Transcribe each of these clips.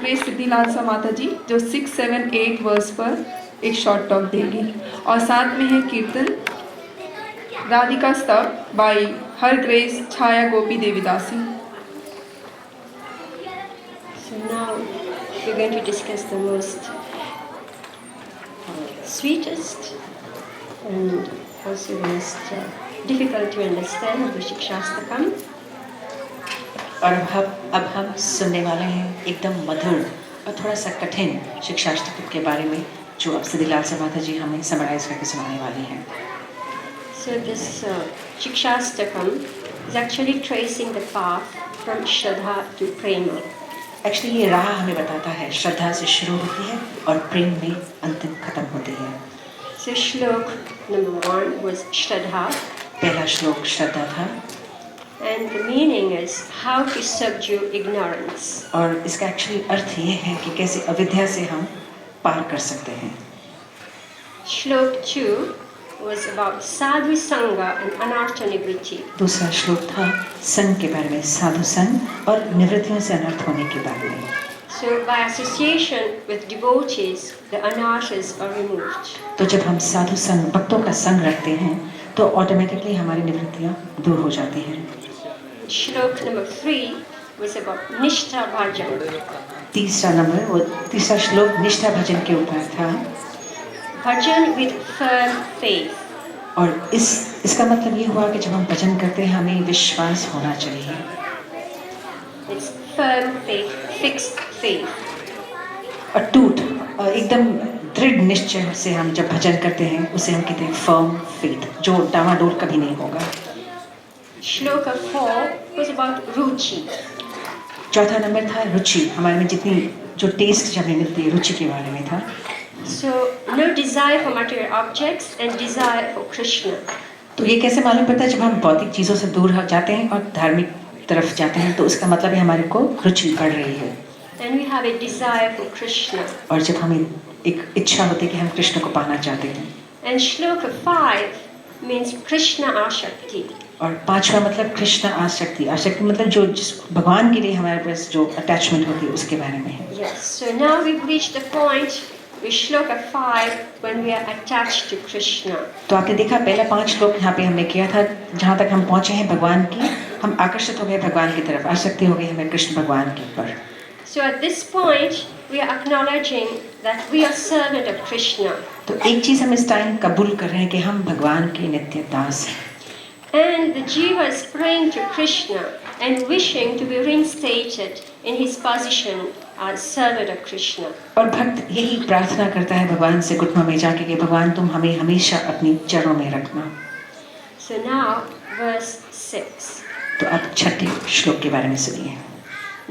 Request सिद्धिलाल सा माता जी जो 6, 7, 8 वर्स पर एक शॉर्ट टॉक देगी और साथ में है kirtan Radhika Stav by her grace Chhaya Gopi Devidasi. So now we're going to discuss the most sweetest and also the most difficult to understand the Shikshastakam. और अब हम सुनने वाले हैं एकदम मधुर और थोड़ा सा कठिन शिक्षाष्टकम के बारे में जो अब सिद्धिलाल सा माता जी हमें समराइज करके सुनाने वाली हैं. So this Shikshastakam is actually tracing the path from Shraddha to Prema. Actually ये राह हमें बताता है श्रद्धा से शुरू होती है और प्रेम में अंतिम खत्म होती है. So Shlok number 1 was Shraddha. पहला श्लोक श्रद्धा था. And the meaning is how to subdue ignorance. और इसका एक्चुअली अर्थ ये है कि कैसे अविद्या से हम पार कर सकते हैं. Shlok 2 was about sadhu sanga and anartha nivritti. दूसरा श्लोक था संग के बारे में, साधु संग और निवृत्तियों से अनर्थ होने के बारे में. So by association with devotees, the anarthas are removed. तो जब हम साधु संग भक्तों का संग रखते हैं तो ऑटोमेटिकली हमारी निवृत्तियां दूर हो जाती हैं. Shlok number 3 was about nishtha bhajan. तीसरा श्लोक निष्ठा भजन के ऊपर था. Bhajan with firm faith. और इसका मतलब ये हुआ कि जब हम भजन करते हैं हमें विश्वास होना चाहिए. It's firm faith, fixed faith. अटूट और एकदम दृढ़ निश्चय से हम जब भजन करते हैं उसे हम कहते हैं फर्म फेथ जो डामाडोल कभी नहीं होगा. Shloka 4 was about ruchi. चौथा नंबर था रुचि. हमारे में जितनी जो टेस्ट जब हमें मिलती है रुचि के बारे में था. So no desire for material objects and desire for Krishna. तो ये कैसे मालूम पड़ता है जब हम भौतिक चीज़ों से दूर हो जाते हैं और धार्मिक तरफ जाते हैं तो उसका मतलब है हमारे को रुचि बढ़ रही है. And we have a desire for Krishna. और जब हमें एक इच्छा होती है कि हम कृष्ण को पाना चाहते हैं. And Shloka 5 means Krishna Ashakti. और पांचवा मतलब कृष्ण आसक्ति. आसक्ति मतलब जो भगवान के लिए हमारे पास जो अटैचमेंट होती है उसके बारे में है. Yes. So now we've reached the point with Shloka 5 when we are attached to Krishna. तो आपने देखा पहला 5 श्लोक यहाँ पे हमने किया था जहाँ तक हम पहुँचे हैं भगवान की, हम आकर्षित हो गए भगवान की तरफ, आसक्ति हो गई हमें कृष्ण भगवान के ऊपर. So at this point we are acknowledging that we are servant of Krishna. तो एक चीज़ हम इस टाइम कबूल कर रहे हैं कि हम भगवान के नित्य दास हैं. And the jiva is praying to Krishna and wishing to be reinstated in his position as servant of Krishna. और भक्त यही प्रार्थना करता है भगवान से घुटनों में जाके कि भगवान तुम हमें हमेशा अपनी चरणों में रखना. So now verse 6. तो अब छठे श्लोक के बारे में सुनिए.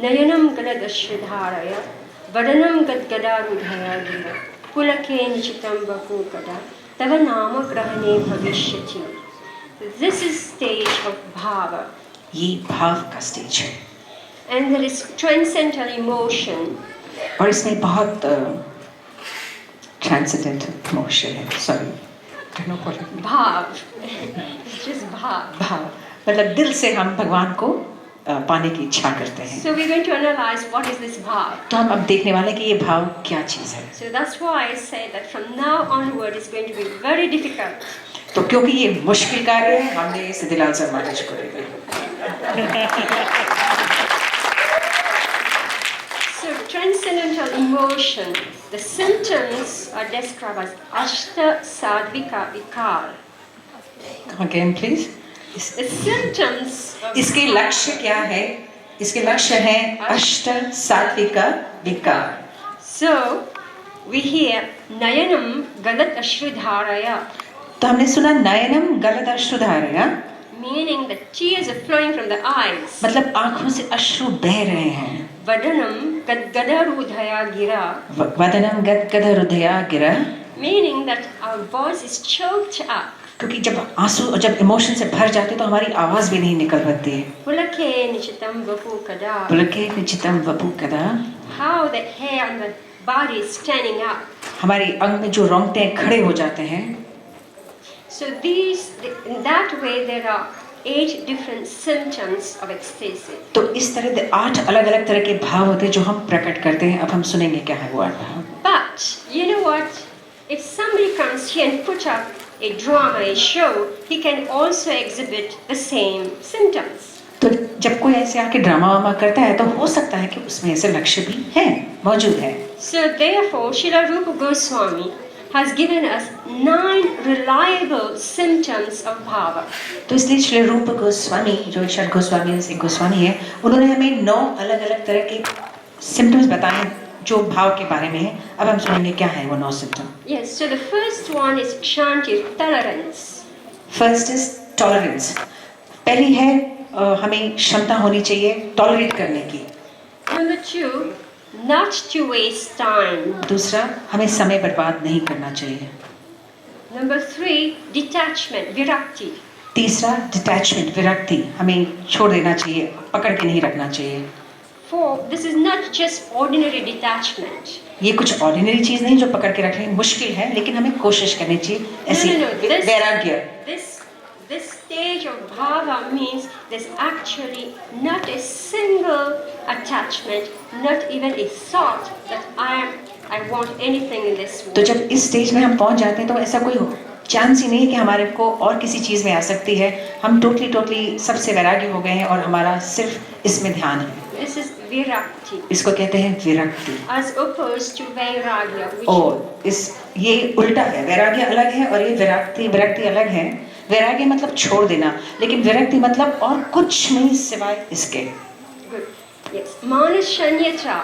Nayanam galadashridharaya vadanam gadgadarudhaya gira pulake nichitam vakukada tava nama grahane bhavishyati. This is stage of bhava. ये भाव का स्टेज है. And there is transcendental emotion. और इसमें बहुत ट्रांसेंडेंटल इमोशन है. Sorry Bhav. It's just bhav. भाव मतलब दिल से हम भगवान को पाने की इच्छा करते हैं. So we're going to analyze what is this bhav. तो हम अब देखने वाले कि ये भाव क्या चीज़ है. So that's why I say that from now onward it's going to be very difficult. तो क्योंकि ये मुश्किल कार्य है हमने सिद्धिलाल सर महाराज को दिया. So transcendental emotion, the symptoms are described as ashta sadvika vikar. Again please. The symptoms of इसके लक्ष्य क्या है? इसके लक्ष्य है अष्ट सात्विक विकार. So we hear nayanam galat ashridharaya. तो हमने सुना नयनम गलत अश्रुधारया. Meaning the tears are flowing from the eyes. मतलब आंखों से अश्रु बह रहे हैं. Vadanam gadgadarudhaya gira. वदनम गदगद हृदया गिरा. Meaning that our voice is choked up. क्योंकि जब आंसू जब इमोशन से भर जाते तो हमारी आवाज भी नहीं निकल पाती है. Pulake nichitam vapukada. पुलके निचितम वपु कदा. How the hair on the body is standing up. हमारी अंग में जो रोंगटे खड़े हो जाते हैं. So in that way there are 8 different symptoms of ecstasy. तो इस तरह 8 अलग-अलग तरह के भाव होते हैं जो हम प्रकट करते हैं। अब हम सुनेंगे क्या है वो 8 भाव। But you know what? If somebody comes here and put up a drama, a show, he can also exhibit the same symptoms. तो जब कोई ऐसे आके ड्रामा वामा करता है तो हो सकता है कि उसमें ऐसे लक्ष्य भी हैं, मौजूद है। So therefore, Srila Rupa Goswami has given us 9 reliable symptoms of bhava. तो इसलिए श्री रूप गोस्वामी, जो एक षड गोस्वामी से गोस्वामी है, उन्होंने हमें 9 अलग-अलग तरह के सिम्टम्स बताए जो भाव के बारे में है। अब हम सुनेंगे क्या है वो 9 symptom. Yes, so the first one is Kshanti, tolerance. First is tolerance. पहली है हमें क्षमता होनी चाहिए टॉलरेट करने की। Number 2, not to waste time. दूसरा, हमें समय बर्बाद नहीं करना चाहिए। Number 3, detachment, virakti. तीसरा, डिटैचमेंट, विरक्ति, हमें छोड़ देना चाहिए, पकड़ के नहीं रखना चाहिए। 4, this is not just ordinary detachment. ये कुछ ऑर्डिनरी चीज नहीं जो पकड़ के रखनी मुश्किल है, लेकिन हमें कोशिश करनी चाहिए ऐसी This- वैराग्य। This stage of bhava means there's actually not a single attachment, not even a thought that I want anything in this तो world. जब इस स्टेज में हम पहुंच जाते हैं तो ऐसा कोई चांस ही नहीं है कि हमारे को और किसी चीज में आ सकती है। हम टोटली सबसे वैराग्य हो गए हैं और हमारा सिर्फ इसमें ध्यान है। This is virakti, इसको कहते हैं विरक्ति। as opposed to vairagya, which और ये उल्टा है, वैराग्य अलग है और ये विरक्ति अलग है। वैराग्य मतलब छोड़ देना, लेकिन विरक्ति मतलब और कुछ नहीं सिवाय इसके। good. Yes, manashanyata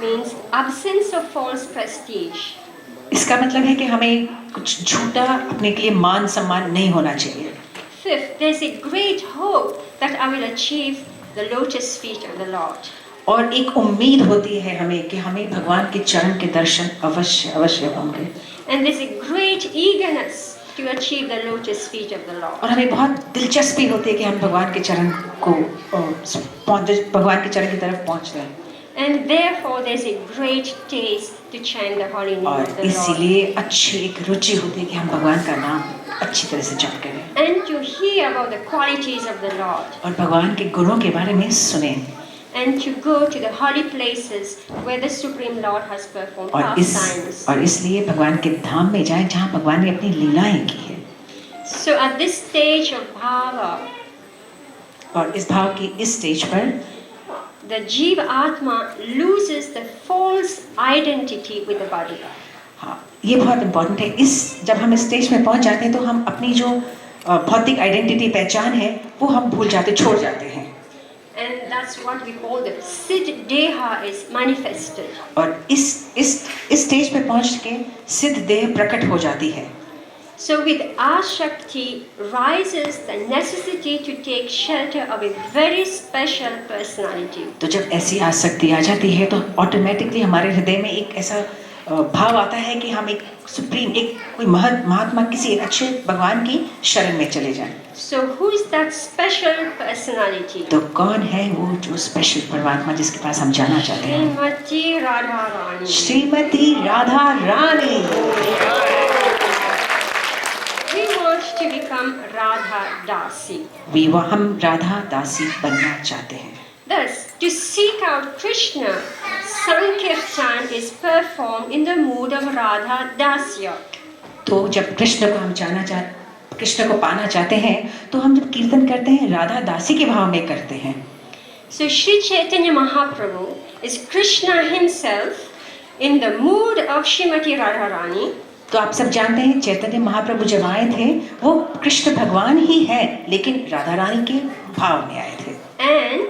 means absence of false prestige. इसका मतलब है कि हमें कुछ झूठा अपने के लिए मान सम्मान नहीं होना चाहिए। 5th, there's a great hope that I will achieve the lotus feet of the Lord. और एक उम्मीद होती है हमें कि हमें भगवान के चरण के दर्शन अवश्य होंगे। And there's a great eagerness to achieve the lotus feet of the Lord. और हमें बहुत दिलचस्पी होती है कि हम भगवान के चरण की तरफ पहुंच रहे हैं। And therefore there's a great taste to chant the holy name of और the Lord. इसीलिए अच्छी एक रुचि होती है कि हम भगवान का नाम अच्छी तरह से जप करें And to hear about the qualities of the Lord. और भगवान के गुणों के बारे में सुने। And to go to the holy places where the Supreme Lord has performed pastimes. और इसलिए भगवान के धाम में जाएं जहाँ भगवान ने अपनी लीलाएं की है। So at this stage of bhava, और इस भाव की इस स्टेज पर the Jiva Atma loses the false identity with the body. हाँ, ये बहुत इम्पोर्टेंट है। जब हम इस स्टेज में पहुंच जाते हैं तो हम अपनी जो भौतिक आइडेंटिटी पहचान है वो हम भूल जाते, छोड़ जाते हैं। And that's what we call the Siddh Deha is manifested. और इस स्टेज पे पहुंच के सिद्ध देह प्रकट हो जाती है। So with Ashakti rises the necessity to take shelter of a very special personality. तो जब ऐसी आसक्ति आ जाती है तो ऑटोमेटिकली हमारे हृदय में एक ऐसा भाव आता है कि हम एक सुप्रीम, एक कोई महात्मा, किसी एक अच्छे भगवान की शरण में चले जाएं। So who is that special personality? तो कौन है वो जो स्पेशल परमात्मा जिसके पास हम जाना चाहते हैं? Srimati Radharani. Shrimati Radha Rani. We want to become Radha Dasi. हम राधा दासी बनना चाहते हैं। Thus, to seek out Krishna, Sankirtan is performed in the mood of Radha Dasya. तो जब कृष्ण को पाना चाहते हैं तो हम जब कीर्तन करते हैं राधा दासी के भाव में करते हैं। So Sri Chaitanya Mahaprabhu is Krishna himself in the mood of Srimati Radharani. तो आप सब जानते हैं चैतन्य महाप्रभु जब आए थे वो कृष्ण भगवान ही है, लेकिन राधा रानी के भाव में आए थे। And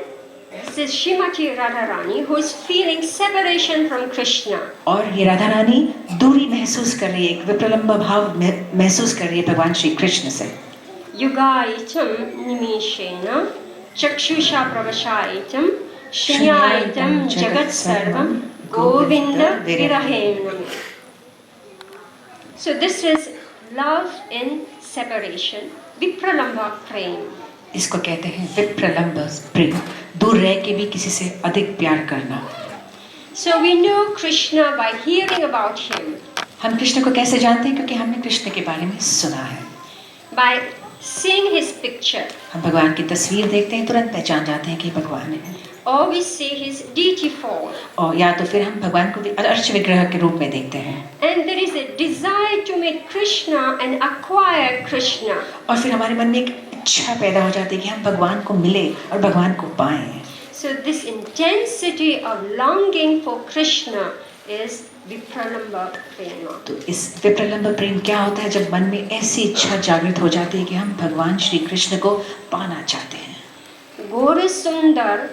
this is Srimati Radharani who is feeling separation from Krishna. और ये राधा रानी दूरी महसूस कर रही है, एक विप्रलंब भाव महसूस कर रही है भगवान श्री कृष्ण से। Yugaitam nimishena chakshusha pravashaitam shnyaitam jagat sarvam govinda virahenam. So this is love in separation, vipralamba prem. इसको कहते हैं विप्रलंब प्रेम, दूर रह के भी किसी से अधिक प्यार करना। So we know Krishna by hearing about him, हम कृष्ण को कैसे जानते हैं? क्योंकि हमने कृष्ण के बारे में सुना है। by seeing his picture, हम भगवान की तस्वीर देखते हैं तुरंत पहचान जाते हैं कि भगवान है, or we see his deity form. और या तो फिर हम भगवान को अर्च विग्रह के रूप में देखते हैं, And there is a desire to meet Krishna and acquire Krishna. और फिर हमारे मन में एक इच्छा पैदा हो जाती है कि हम भगवान को मिले और भगवान को पाएं। So this intensity of longing for Krishna is Vipralamba Prema. तो इस विप्रलंब प्रेम क्या होता है? जब मन में ऐसी इच्छा जागृत हो जाती है कि हम भगवान श्री कृष्ण को पाना चाहते हैं। Gaurasundar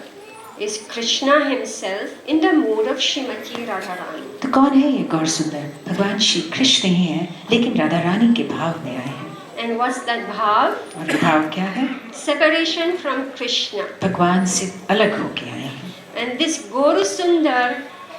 is Krishna himself in the mood of Srimati Radharani. तो कौन है ये गौर सुंदर? भगवान श्री कृष्ण ही हैं, लेकिन राधा रानी के भाव में आए हैं। And what's that bhav? और ये भाव क्या है? Separation from Krishna. भगवान से अलग होके आए हैं। And this Gaurasundar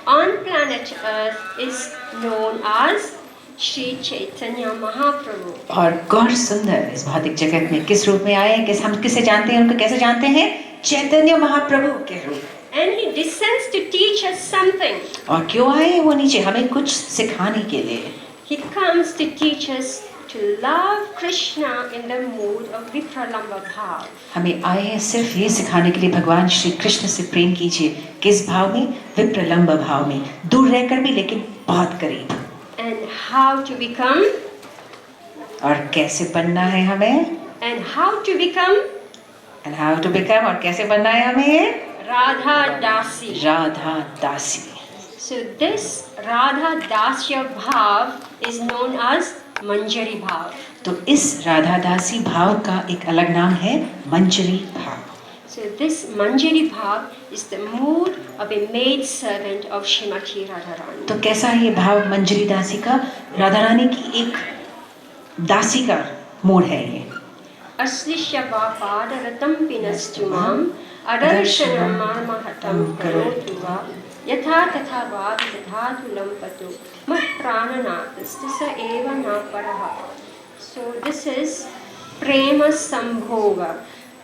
on planet Earth is known as Shri Chaitanya Mahaprabhu. और गौर सुंदर इस भौतिक जगत में किस रूप में आए हैं? किस हम किसे जानते हैं? उनको कैसे जानते हैं? चैतन्य महाप्रभु के रूप। And he descends to teach us something. और क्यों आए हैं वो नीचे? हमें कुछ सिखाने के लिए। He comes to teach us to love Krishna in the mood of Vipralamba bhav. हमें आए हैं सिर्फ ये सिखाने के लिए भगवान श्री कृष्ण से प्रेम कीजिए। किस भाव में? विप्रलंब भाव में, दूर रहकर भी लेकिन बहुत करीब। And how to become? और कैसे बनना है हमें? And how to become? And how to become, और कैसे बनना है हमें? Radha Dasi. राधा दासी। So this Radha Dasya bhav is known as Manjari bhav. तो इस राधा दासी भाव का एक अलग नाम है मंजरी भाव। So this Manjari bhav is the mood of a maid servant of Srimati Radharani. तो कैसा है ये भाव मंजरी दासी का? राधा रानी की एक दासी का मूड है ये। Aslishya vapadaratam pinastumam adarshana marmahatam karotu va yatha tatha vadadhatu lampatu mat prananatasya sa eva na paraha. So this is prema sambhoga.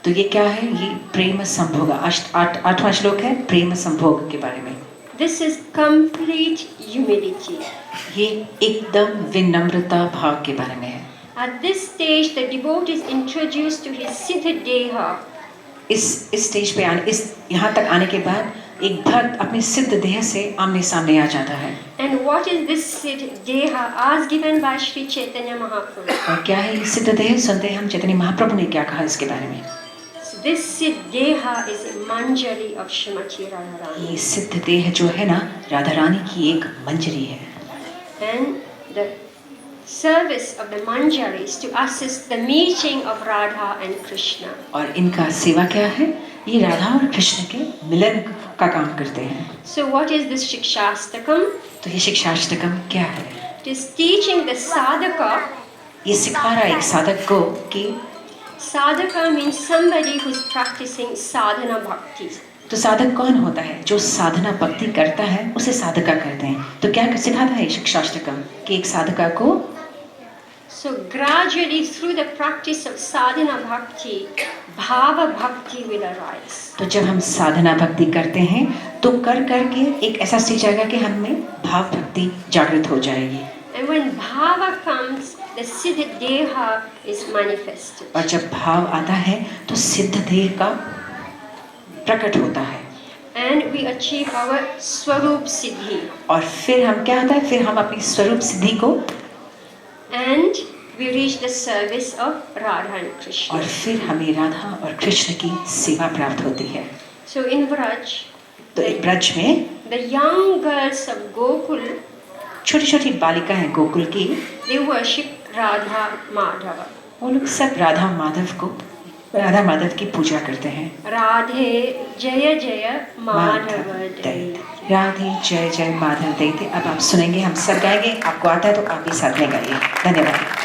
तो ये क्या है? ये प्रेम संभोग। आठवां श्लोक है प्रेम संभोग के बारे में। This is complete humility. ये एकदम विनम्रता भाव के बारे में है। At this stage, the devotee is introduced to his siddha deha. इस स्टेज पे आने, इस यहाँ तक आने के बाद एक भक्त अपने सिद्ध देह से आमने सामने आ जाता है। And what is this siddha deha as given by Sri Chaitanya Mahaprabhu? और क्या है ये सिद्ध देह? सुनते हैं हम चैतन्य महाप्रभु ने क्या कहा इसके बारे में। So this siddha deha is a manjari of Srimati Radharani. ये सिद्ध देह जो है ना, राधा रानी की एक मंजरी है। And the service of the manjari is to assist the meeting of Radha and Krishna. और इनका सेवा क्या है? ये राधा और कृष्ण के मिलन का काम करते हैं। So what is this Shikshastakam? तो ये शिक्षाष्टकम क्या है? It is teaching the sadhaka. ये सिखा रहा है एक साधक को कि Sadhaka means somebody who is practicing sadhana bhakti. तो साधक कौन होता है? जो साधना भक्ति करता है उसे साधका कहते हैं। तो क्या सिखाता है शिक्षाष्टकम कि एक साधका को So gradually through the practice of sadhana bhakti, bhava bhakti will arise. तो जब हम साधना भक्ति करते हैं तो कर करके एक ऐसा स्टेज आएगा कि हम में भाव भक्ति जागृत हो जाएगी। And when bhava comes, the siddha deha is manifested. और जब भाव आता है तो सिद्ध देह का प्रकट होता है। And we achieve our swarup siddhi. और फिर हम क्या होता है? फिर हम अपनी स्वरूप सिद्धि को, And we reach the service of Radha and Krishna. और फिर हमें राधा और कृष्ण की सेवा प्राप्त होती है। So in Vraj, तो एक ब्रज में the young girls of Gokul, छोटी छोटी बालिका हैं गोकुल की, they worship Radha Madhava. वो लोग सब राधा माधव की पूजा करते हैं। राधे जय जय माधव दैत। राधे जय जय माधव दैत। अब आप सुनेंगे, हम सब गाएंगे। आपको आता है तो आप भी साथ में गाइए। धन्यवाद।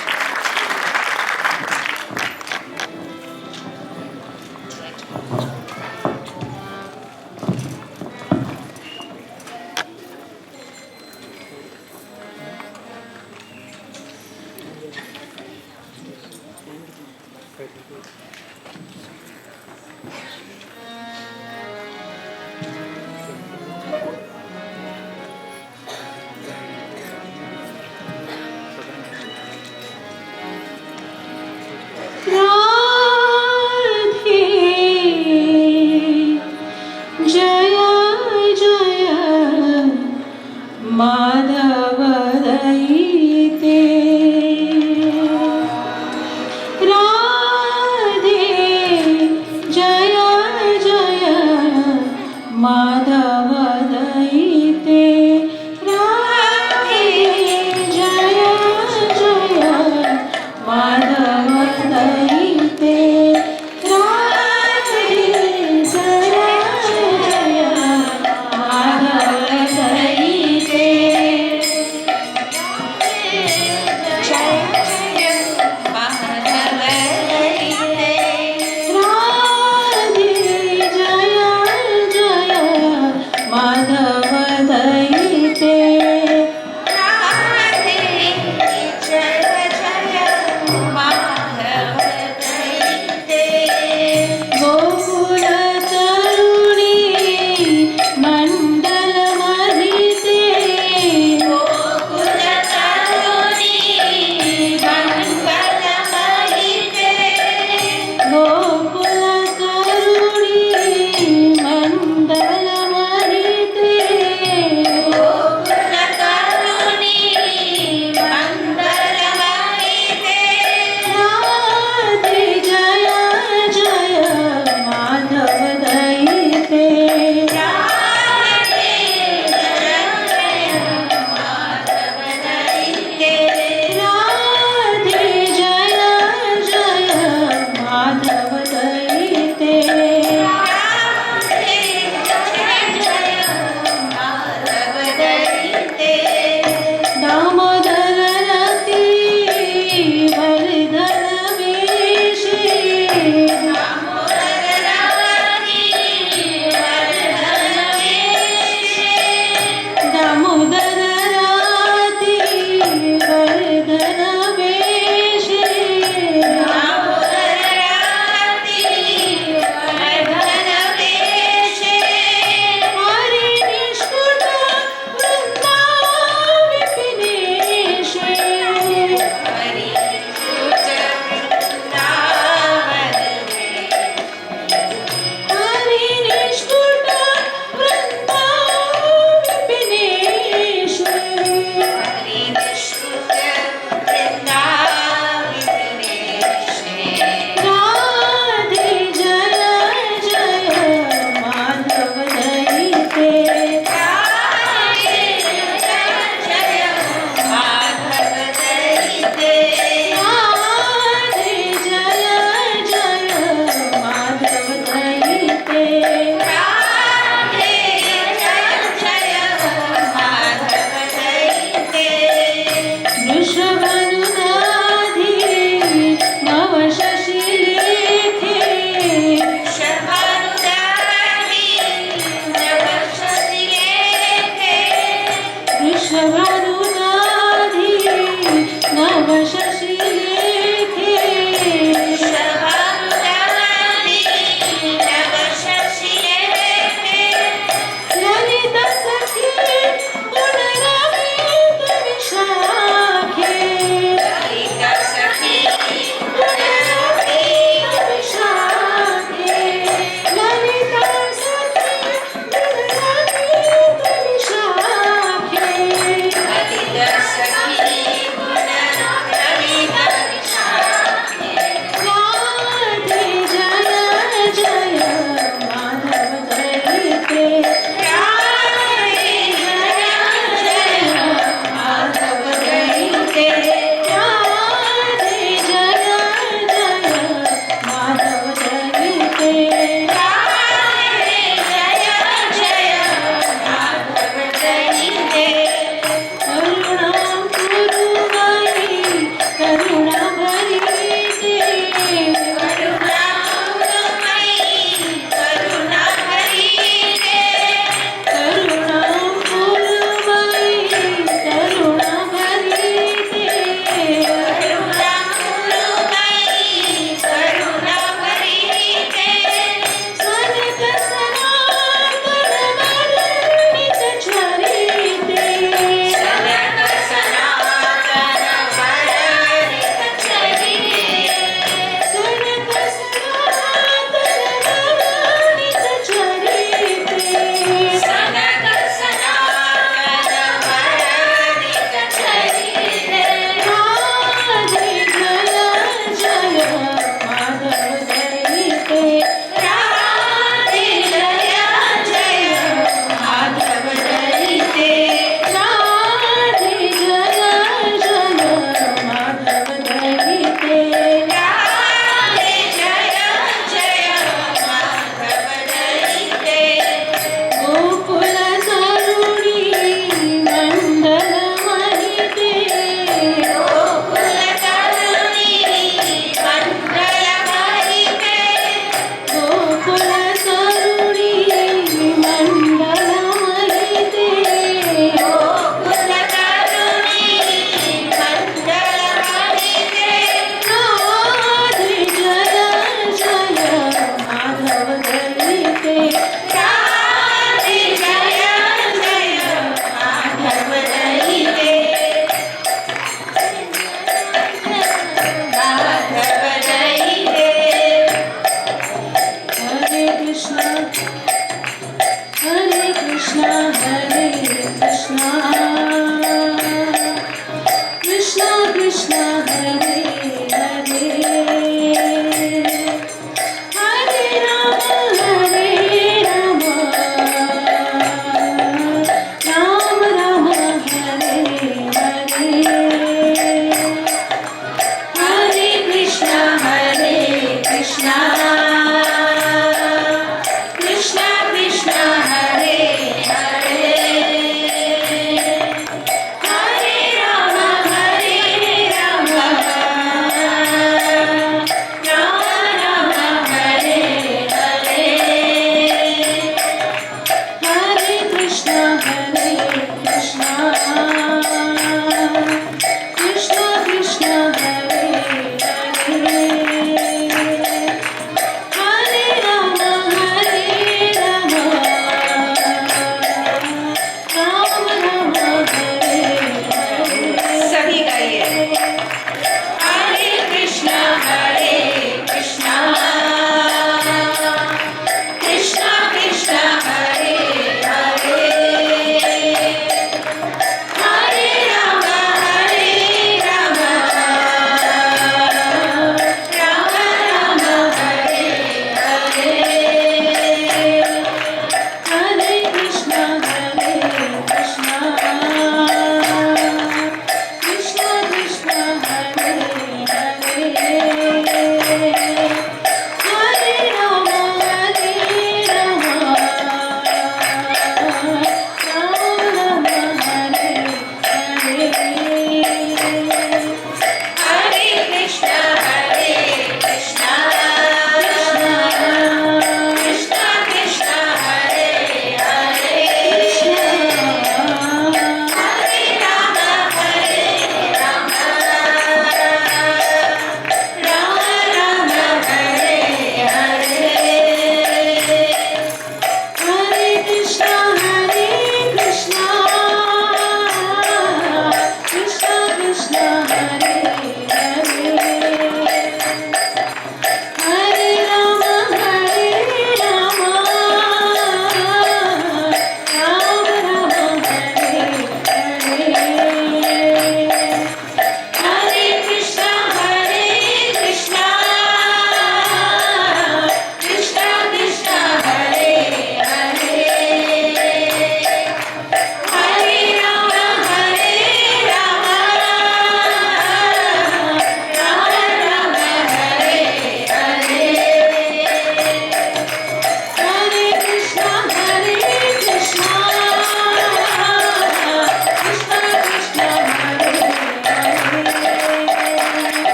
Radhe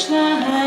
कृष्ण हरे